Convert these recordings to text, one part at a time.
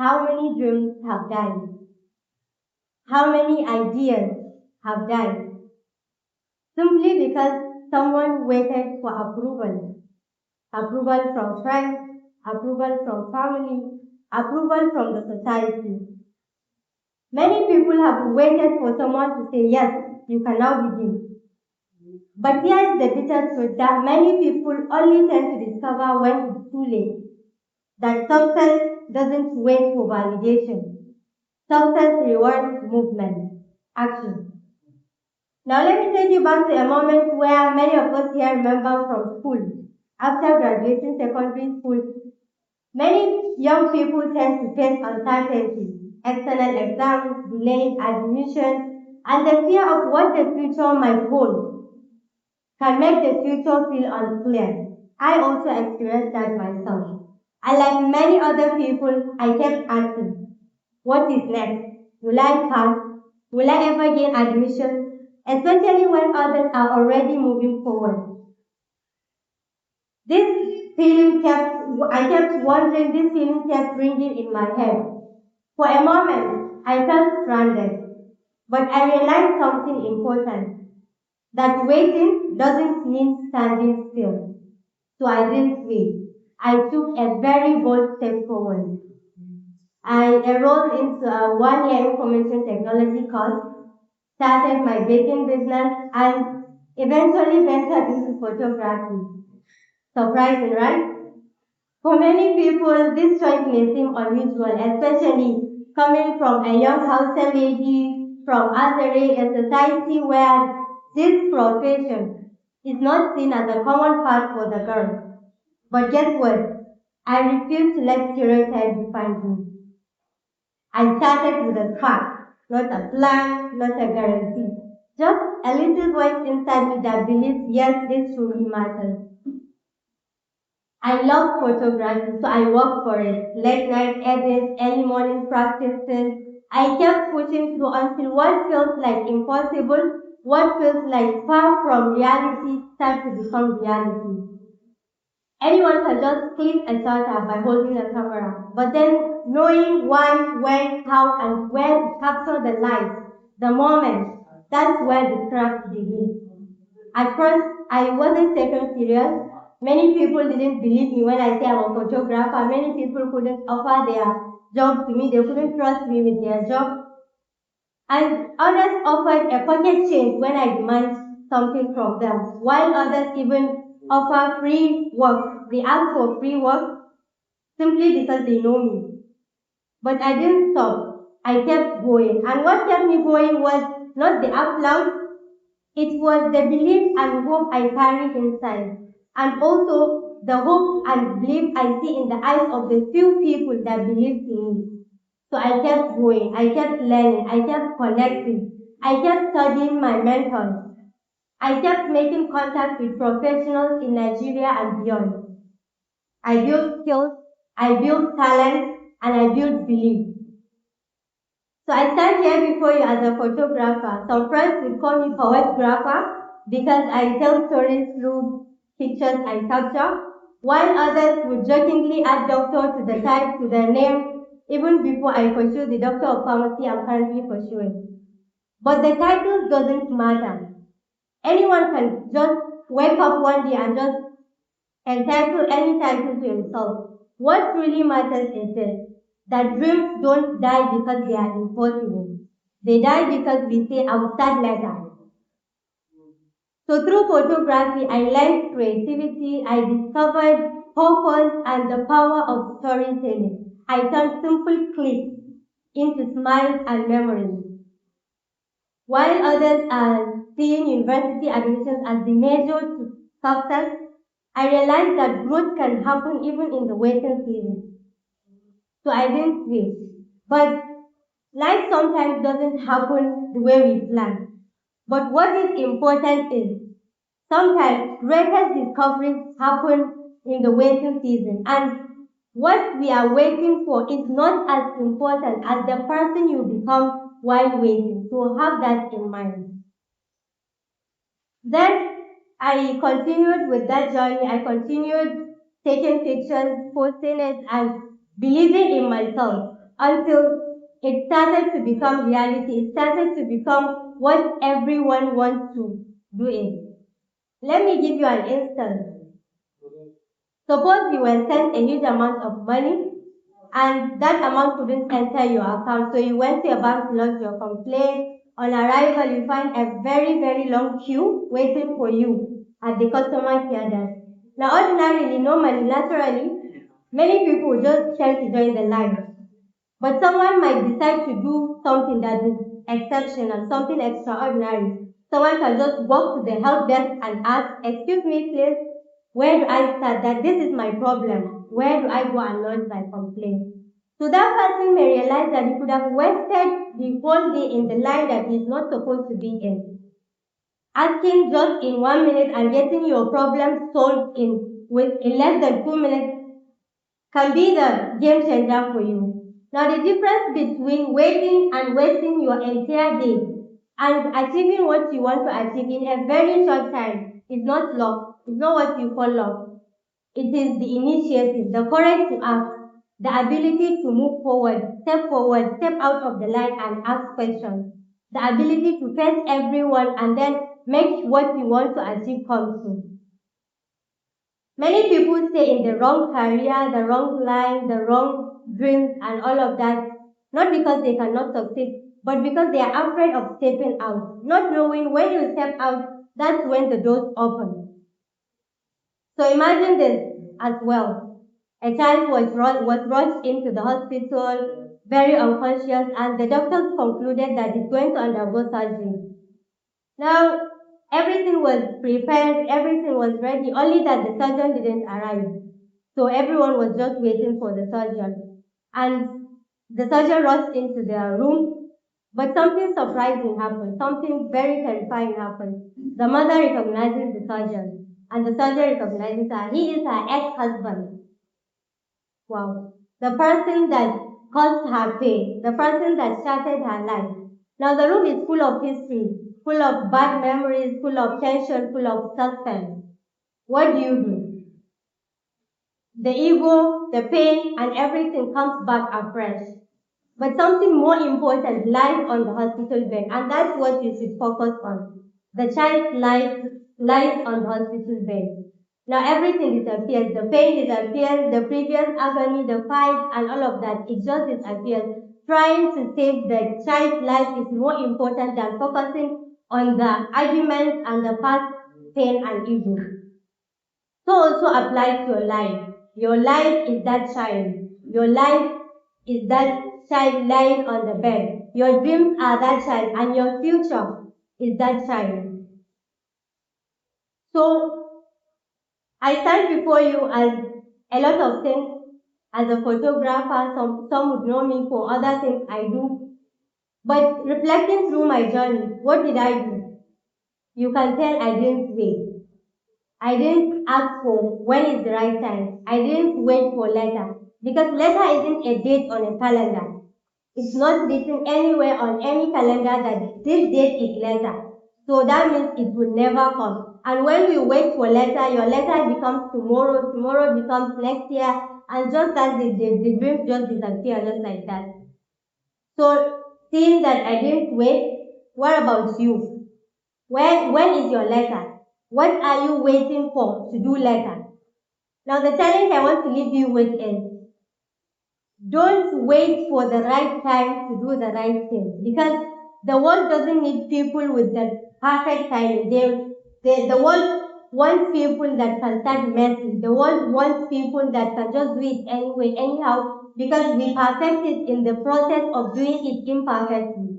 How many dreams have died? How many ideas have died? Simply because someone waited for approval. Approval from friends, approval from family, approval from the society. Many people have waited for someone to say, yes, you can now begin. But here is the bitter truth that many people only tend to discover when it's too late. That success doesn't wait for validation. Success rewards movement, action. Now let me take you back to a moment where many of us here remember from school. After graduating secondary school, many young people tend to face uncertainty, external exams, delayed admission, and the fear of what the future might hold can make the future feel unclear. I also experienced that myself. And like many other people, I kept asking, what is next? Will I pass? Will I ever gain admission? Especially when others are already moving forward. I kept wondering, this feeling kept ringing in my head. For a moment, I felt stranded. But I realized something important, that waiting doesn't mean standing still. So I didn't wait. I took a very bold step forward. I enrolled into a one-year information technology course, started my baking business, and eventually ventured into photography. Surprising, right? For many people, this choice may seem unusual, especially coming from a young Hausa lady from Azare, a society where this profession is not seen as a common path for the girls. But guess what? I refuse to let stereotypes define me. I started with a spark, not a plan, not a guarantee. Just a little voice inside me that believes, yes, this truly matters. I love photography, so I worked for it. Late night edits, early morning practices. I kept pushing through until what feels like impossible, what feels like far from reality, starts to become reality. Anyone can just click a shutter by holding a camera, but then knowing why, when, how, and where to capture the light, the moment, that's where the craft begins. At first, I wasn't taken serious. Many people didn't believe me when I say I'm a photographer. Many people couldn't offer their job to me. They couldn't trust me with their job. And others offered a pocket change when I demand something from them, while others even offer free work. They ask for free work simply because they know me. But I didn't stop. I kept going. And what kept me going was not the applause, it was the belief and hope I carried inside. And also the hope and belief I see in the eyes of the few people that believed in me. So I kept going, I kept learning, I kept connecting, I kept studying my mentors. I kept making contact with professionals in Nigeria and beyond. I built skills, I built talent, and I built belief. So I stand here before you as a photographer. Some friends will call me poetographer because I tell stories through pictures I capture, while others would jokingly add doctor to the type to their name even before I pursue the doctor of pharmacy I'm currently pursuing. But the title doesn't matter. Anyone can just wake up one day and just entitle any title to himself. What really matters is this, that dreams don't die because they are impossible. They die because we say, I'll start later. So through photography, I learned creativity, I discovered purpose and the power of storytelling. I turned simple clips into smiles and memories. While others are seeing university admissions as the major to success, I realized that growth can happen even in the waiting season. So I didn't wait. But life sometimes doesn't happen the way we plan. But what is important is sometimes greatest discoveries happen in the waiting season. And what we are waiting for is not as important as the person you become while waiting. So have that in mind. Then I continued with that journey. I continued taking pictures, posting it, and believing in myself. until it started to become reality. It started to become what everyone wants to do it. Let me give you an instance. Suppose you were sent a huge amount of money and that amount couldn't enter your account. So you went to a bank to lodge your complaint. On arrival, you find a very, very long queue waiting for you at the customer care desk. Now, ordinarily, normally, naturally, many people just tend to join the line. But someone might decide to do something that is exceptional, something extraordinary. Someone can just walk to the help desk and ask, excuse me, please, where do I start? That this is my problem. Where do I go and lodge my complaint? So that person may realize that he could have wasted the whole day in the line that he's not supposed to be in. Asking just in 1 minute and getting your problem solved in less than 2 minutes can be the game changer for you. Now the difference between waiting and wasting your entire day and achieving what you want to achieve in a very short time is not luck. It's not what you call luck. It is the initiative, the courage to ask, the ability to move forward, step out of the line and ask questions, the ability to face everyone and then make what you want to achieve come true. Many people stay in the wrong career, the wrong line, the wrong dreams and all of that, not because they cannot succeed, but because they are afraid of stepping out, not knowing when you step out, that's when the doors open. So imagine this as well. A child was rushed into the hospital, very unconscious, and the doctors concluded that he's going to undergo surgery. Now, everything was prepared, everything was ready, only that the surgeon didn't arrive. So everyone was just waiting for the surgeon. And the surgeon rushed into their room, but something surprising happened, something very terrifying happened. The mother recognizes the surgeon, and the surgeon recognizes her. He is her ex-husband. Wow. The person that caused her pain, the person that shattered her life. Now the room is full of history, full of bad memories, full of tension, full of suspense. What do? The ego, the pain, and everything comes back afresh. But something more important lies on the hospital bed, and that's what you should focus on. The child's life lies on the hospital bed. Now everything disappears. The pain disappears, the previous agony, the fight, and all of that, it just disappears. Trying to save the child's life is more important than focusing on the arguments and the past pain and ego. So also applies to your life. Your life is that child. Your life is that child lying on the bed. Your dreams are that child, and your future is that child. So, I stand before you as a lot of things. As a photographer, some would know me for other things I do. But reflecting through my journey, what did I do? You can tell I didn't wait. I didn't ask for when is the right time. I didn't wait for letter. Because letter isn't a date on a calendar. It's not written anywhere on any calendar that this date is letter. So that means it will never come. And when you wait for letter, your letter becomes tomorrow, tomorrow becomes next year, and just as the dream just disappear just like that. So seeing that I didn't wait, what about you? When is your letter? What are you waiting for to do later? Now the challenge I want to leave you with is, don't wait for the right time to do the right thing, because the world doesn't need people with the perfect timing. The world wants people that can start messy. The world wants people that can just do it anyway, anyhow, because we perfect it in the process of doing it imperfectly.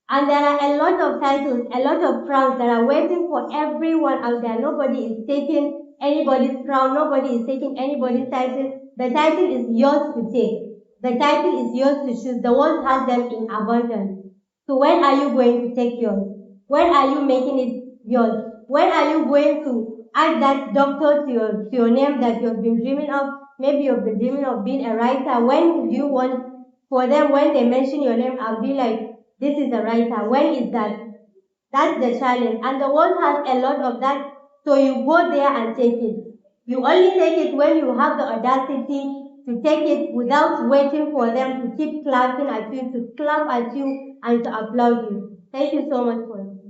And there are a lot of titles, a lot of crowns that are waiting for everyone out there. Nobody is taking anybody's crown, nobody is taking anybody's title. The title is yours to take. The title is yours to choose. The world has them in abundance. So when are you going to take yours? When are you making it yours? When are you going to add that doctor to your name that you've been dreaming of? Maybe you've been dreaming of being a writer. When do you want for them, when they mention your name, I'll be like, this is a writer. When is that? That's the challenge. And the world has a lot of that. So you go there and take it. You only take it when you have the audacity to take it without waiting for them to keep clapping at you, to clap at you, and to applaud you. Thank you so much for